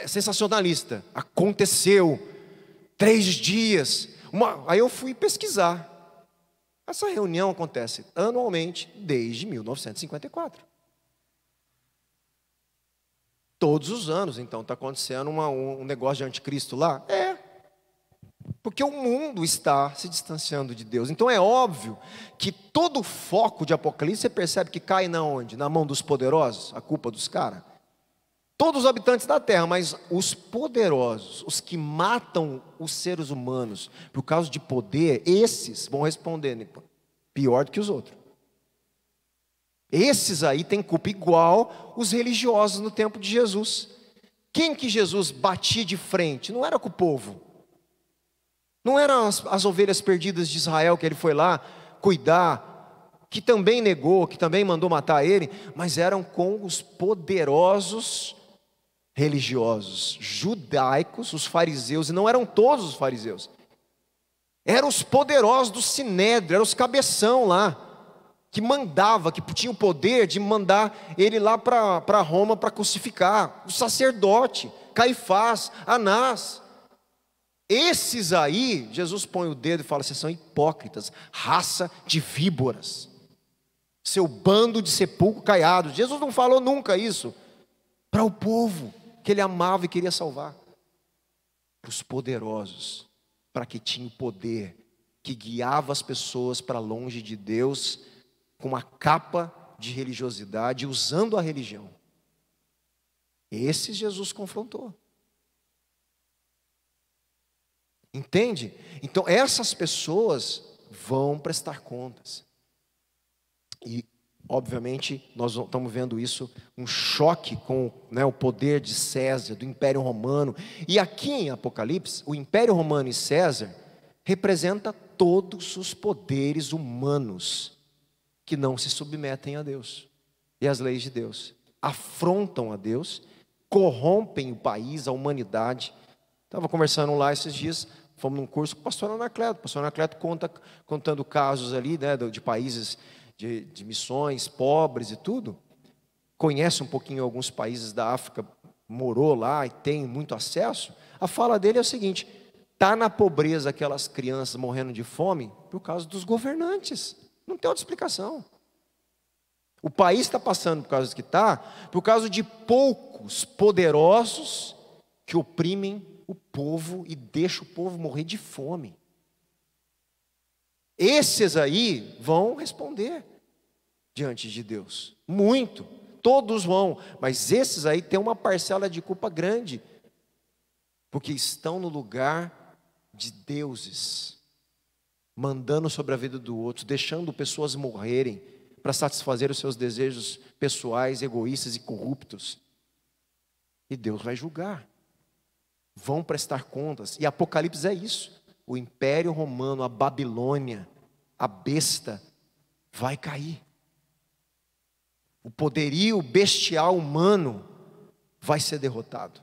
[SPEAKER 1] sensacionalista. Aconteceu 3 dias. Aí eu fui pesquisar. Essa reunião acontece anualmente desde 1954. Todos os anos, então, está acontecendo um negócio de anticristo lá? É. Porque o mundo está se distanciando de Deus. Então é óbvio que todo o foco de Apocalipse, você percebe que cai na onde? Na mão dos poderosos, a culpa dos caras. Todos os habitantes da terra, mas os poderosos, os que matam os seres humanos por causa de poder, esses vão responder pior do que os outros. Esses aí têm culpa igual os religiosos no tempo de Jesus. Quem que Jesus batia de frente? Não era com o povo. Não eram as ovelhas perdidas de Israel que ele foi lá cuidar, que também negou, que também mandou matar ele, mas eram com os poderosos religiosos, judaicos, os fariseus, e não eram todos os fariseus. Eram os poderosos do Sinédrio, eram os cabeção lá, que mandava, que tinha o poder de mandar ele lá para Roma para crucificar. O sacerdote, Caifás, Anás. Esses aí, Jesus põe o dedo e fala: vocês são hipócritas, raça de víboras, seu bando de sepulcro caiado. Jesus não falou nunca isso para o povo que ele amava e queria salvar. Para os poderosos, para que tinha o poder, que guiava as pessoas para longe de Deus, com uma capa de religiosidade, usando a religião. Esses Jesus confrontou. Entende? Então essas pessoas vão prestar contas. E obviamente nós estamos vendo isso, um choque com o poder de César, do Império Romano. E aqui em Apocalipse, o Império Romano e César representa todos os poderes humanos que não se submetem a Deus e às leis de Deus, afrontam a Deus, corrompem o país, a humanidade. Estava conversando lá esses dias, fomos num curso com o pastor Anacleto. O pastor Anacleto contando casos ali, de países de missões, pobres e tudo. Conhece um pouquinho alguns países da África, morou lá e tem muito acesso. A fala dele é o seguinte: está na pobreza aquelas crianças morrendo de fome por causa dos governantes. Não tem outra explicação. O país está passando por causa que está, por causa de poucos poderosos que oprimem o povo e deixam o povo morrer de fome. Esses aí vão responder diante de Deus. Muito. Todos vão. Mas esses aí têm uma parcela de culpa grande, porque estão no lugar de deuses, mandando sobre a vida do outro, deixando pessoas morrerem para satisfazer os seus desejos pessoais, egoístas e corruptos. E Deus vai julgar. Vão prestar contas. E Apocalipse é isso. O Império Romano, a Babilônia, a besta, vai cair. O poderio bestial humano vai ser derrotado.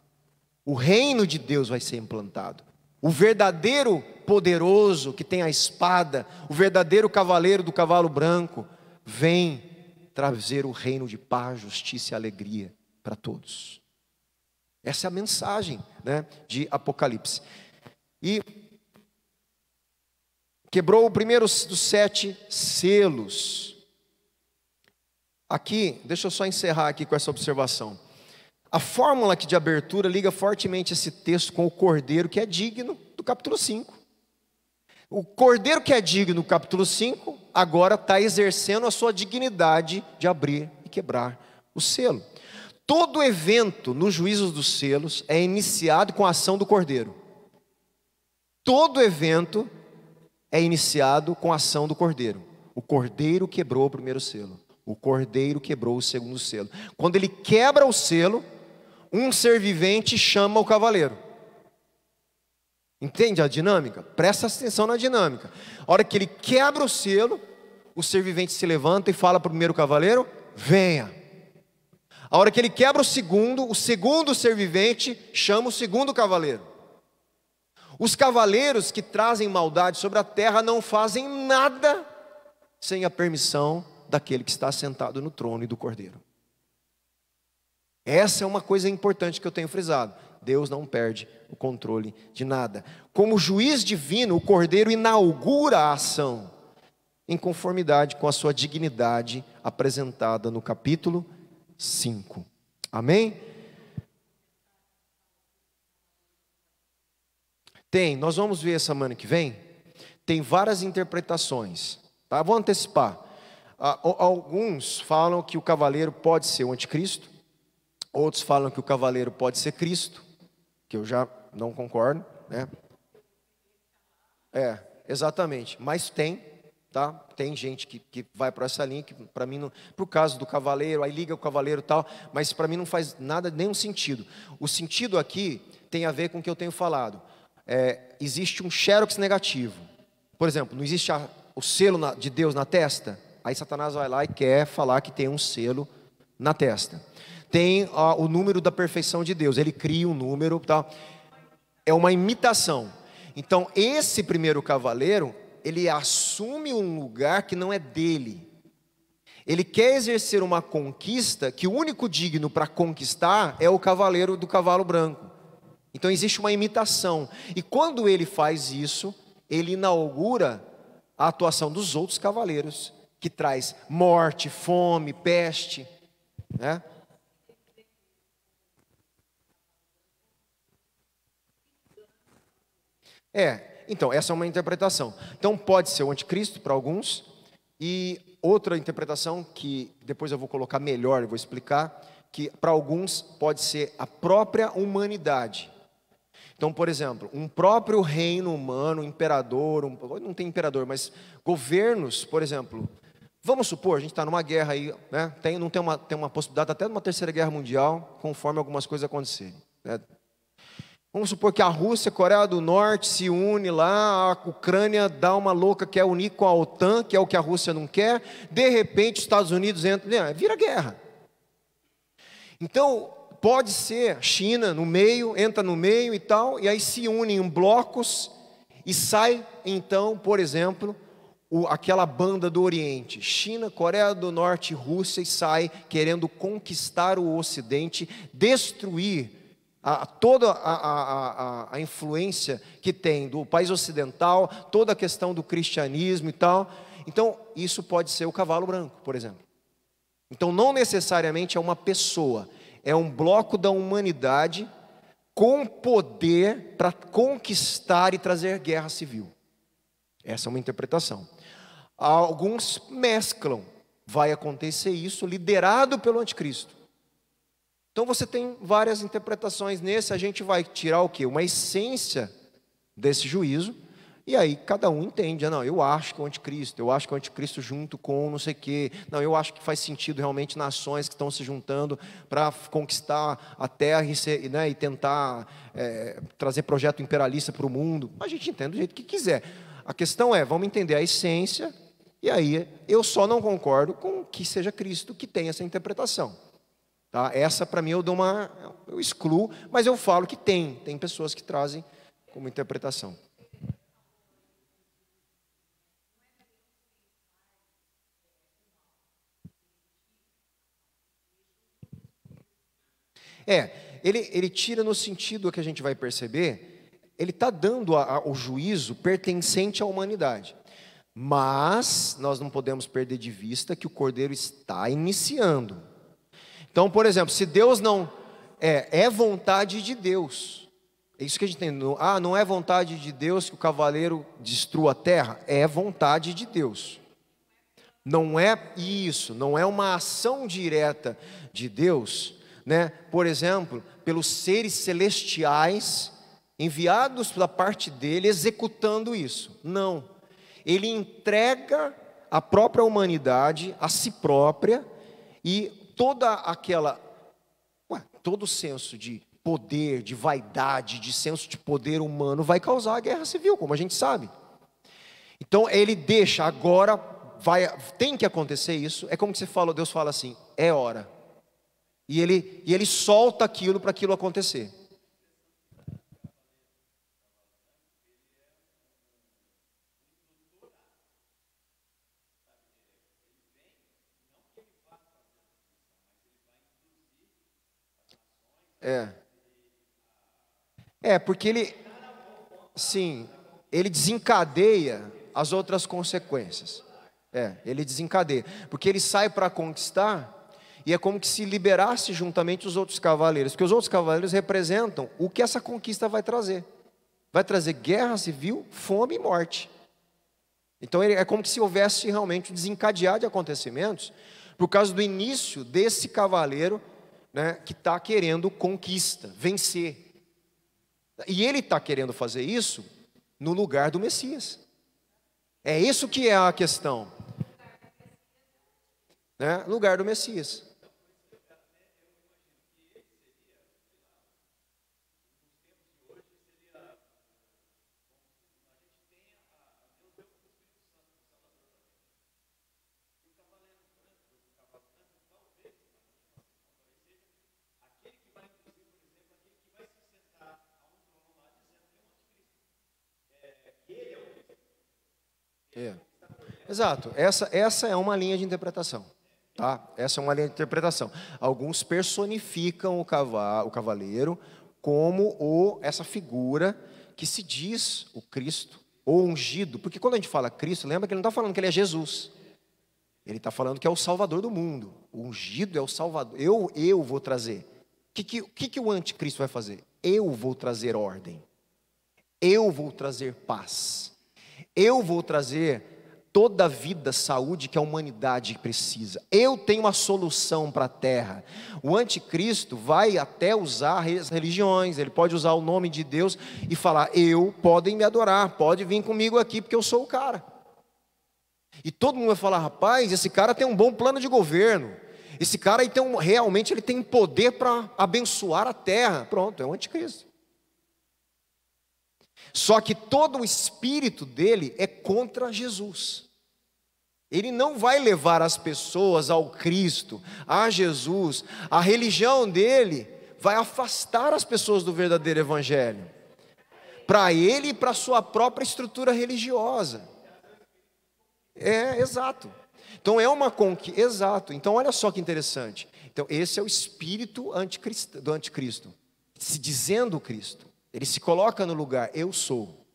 [SPEAKER 1] O reino de Deus vai ser implantado. O verdadeiro poderoso que tem a espada, o verdadeiro cavaleiro do cavalo branco, vem trazer o reino de paz, justiça e alegria para todos. Essa é a mensagem, de Apocalipse. E quebrou o primeiro dos 7 selos. Aqui, deixa eu só encerrar aqui com essa observação. A fórmula aqui de abertura liga fortemente esse texto com o cordeiro que é digno do capítulo 5. O cordeiro que é digno no capítulo 5, agora está exercendo a sua dignidade de abrir e quebrar o selo. Todo evento nos juízos dos selos é iniciado com a ação do Cordeiro. Todo evento é iniciado com a ação do Cordeiro. O Cordeiro quebrou o primeiro selo. O Cordeiro quebrou o segundo selo. Quando ele quebra o selo, um ser vivente chama o cavaleiro. Entende a dinâmica? Presta atenção na dinâmica. A hora que ele quebra o selo, o ser vivente se levanta e fala para o primeiro cavaleiro: venha. A hora que ele quebra o segundo ser vivente chama o segundo cavaleiro. Os cavaleiros que trazem maldade sobre a terra não fazem nada sem a permissão daquele que está sentado no trono e do Cordeiro. Essa é uma coisa importante que eu tenho frisado. Deus não perde o controle de nada. Como juiz divino, o Cordeiro inaugura a ação em conformidade com a sua dignidade apresentada no capítulo 5. Amém? Nós vamos ver semana que vem. Tem várias interpretações, tá? Vou antecipar. Alguns falam que o cavaleiro pode ser o anticristo. Outros falam que o cavaleiro pode ser Cristo, que eu já não concordo, né? Exatamente. Mas tá? Tem gente que vai para essa linha, que para mim, para o caso do cavaleiro, aí liga o cavaleiro e tal, mas para mim não faz nada, nenhum sentido. O sentido aqui tem a ver com o que eu tenho falado. Existe um xerox negativo. Por exemplo, não existe o selo de Deus na testa? Aí Satanás vai lá e quer falar que tem um selo na testa. Tem o número da perfeição de Deus, ele cria um número, tal. É uma imitação. Então esse primeiro cavaleiro, ele assume um lugar que não é dele. Ele quer exercer uma conquista que o único digno para conquistar é o cavaleiro do cavalo branco. Então existe uma imitação. E quando ele faz isso, ele inaugura a atuação dos outros cavaleiros, que traz morte, fome, peste, né? Então essa é uma interpretação. Então pode ser o anticristo para alguns, e outra interpretação que depois eu vou colocar melhor, eu vou explicar, que para alguns pode ser a própria humanidade. Então, por exemplo, um próprio reino humano, imperador, não tem imperador, mas governos, por exemplo, vamos supor, a gente está numa guerra aí, né? Tem uma possibilidade até de uma terceira guerra mundial, conforme algumas coisas acontecerem, né? Vamos supor que a Rússia, a Coreia do Norte se une lá, a Ucrânia dá uma louca, quer unir com a OTAN, que é o que a Rússia não quer, de repente os Estados Unidos entram, vira guerra. Então, pode ser a China no meio, entra no meio e tal, e aí se unem em blocos, e sai então, por exemplo, aquela banda do Oriente, China, Coreia do Norte, Rússia, e sai querendo conquistar o Ocidente, destruir toda a influência que tem do país ocidental, toda a questão do cristianismo e tal. Então isso pode ser o cavalo branco, por exemplo. Então não necessariamente é uma pessoa, é um bloco da humanidade com poder para conquistar e trazer guerra civil. Essa é uma interpretação. Alguns mesclam, vai acontecer isso liderado pelo anticristo. Então você tem várias interpretações nesse, a gente vai tirar o quê? Uma essência desse juízo, e aí cada um entende, não, eu acho que o anticristo junto com não sei o quê, não, eu acho que faz sentido realmente nações que estão se juntando para conquistar a terra e tentar trazer projeto imperialista para o mundo. A gente entende do jeito que quiser. A questão é, vamos entender a essência, e aí eu só não concordo com que seja Cristo que tenha essa interpretação. Tá? Essa para mim eu excluo, mas eu falo que tem pessoas que trazem como interpretação. Ele tira no sentido que a gente vai perceber, ele está dando o juízo pertencente à humanidade. Mas nós não podemos perder de vista que o Cordeiro está iniciando. Então, por exemplo, se Deus não... É vontade de Deus. É isso que a gente tem. Não é vontade de Deus que o cavaleiro destrua a terra? É vontade de Deus. Não é isso, não é uma ação direta de Deus. né, por exemplo, pelos seres celestiais enviados da parte dele, executando isso. Não. Ele entrega a própria humanidade a si própria, e todo o senso de poder, de vaidade, de senso de poder humano vai causar a guerra civil, como a gente sabe. Então ele deixa agora, tem que acontecer isso. É como que você falou, Deus fala assim, é hora. E ele solta aquilo para aquilo acontecer. Porque sim, ele desencadeia as outras consequências. Ele desencadeia, porque ele sai para conquistar, e é como que se liberasse juntamente os outros cavaleiros, porque os outros cavaleiros representam o que essa conquista vai trazer. Vai trazer guerra civil, fome e morte. Então é como se houvesse realmente um desencadear de acontecimentos, por causa do início desse cavaleiro, né, que está querendo conquista, vencer. E ele está querendo fazer isso no lugar do Messias. É isso que é a questão, né? Lugar do Messias. Exato, essa é uma linha de interpretação, tá? Essa é uma linha de interpretação. Alguns personificam o cavaleiro como essa figura que se diz o Cristo, ou ungido, porque quando a gente fala Cristo, lembra que ele não está falando que ele é Jesus, ele está falando que é o Salvador do mundo. O ungido é o Salvador. Eu vou trazer. O que o anticristo vai fazer? Eu vou trazer ordem, eu vou trazer paz, eu vou trazer toda a vida, saúde que a humanidade precisa. Eu tenho uma solução para a terra. O anticristo vai até usar as religiões, ele pode usar o nome de Deus e falar, podem me adorar, pode vir comigo aqui porque eu sou o cara. E todo mundo vai falar, rapaz, esse cara tem um bom plano de governo, esse cara aí realmente ele tem poder para abençoar a terra. Pronto, é o anticristo. Só que todo o espírito dele é contra Jesus. Ele não vai levar as pessoas ao Cristo, a Jesus. A religião dele vai afastar as pessoas do verdadeiro evangelho, para ele e para a sua própria estrutura religiosa. Exato. Então é uma conquista. Exato. Então olha só que interessante. Então esse é o espírito do anticristo, se dizendo Cristo. Ele se coloca no lugar, eu sou.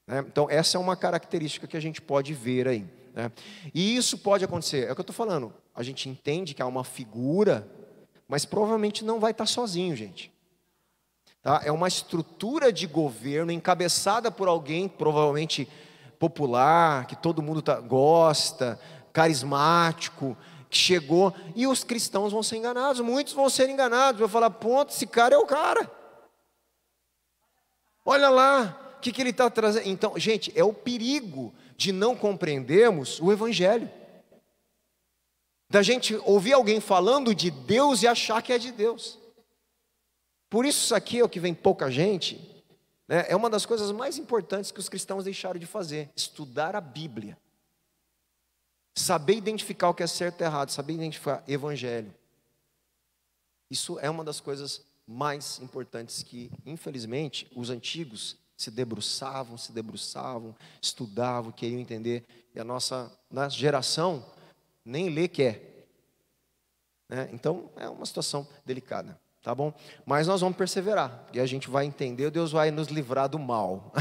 [SPEAKER 1] Então essa é uma característica que a gente pode ver aí. E isso pode acontecer, é o que eu estou falando. A gente entende que há uma figura, mas provavelmente não vai estar sozinho, gente. Tá? É uma estrutura de governo encabeçada por alguém provavelmente popular, que todo mundo gosta, carismático, que chegou, e os cristãos vão ser enganados, muitos vão ser enganados, vão falar, ponto, esse cara é o cara. Olha lá, o que ele está trazendo. Então, gente, é o perigo de não compreendermos o evangelho. Da gente ouvir alguém falando de Deus e achar que é de Deus. Por isso aqui é o que vem pouca gente, né? É uma das coisas mais importantes que os cristãos deixaram de fazer, estudar a Bíblia. Saber identificar o que é certo e errado, saber identificar evangelho. Isso é uma das coisas mais importantes que, infelizmente, os antigos se debruçavam, estudavam, queriam entender. E a nossa geração nem lê quer. Então, é uma situação delicada, tá bom? Mas nós vamos perseverar, e a gente vai entender, Deus vai nos livrar do mal.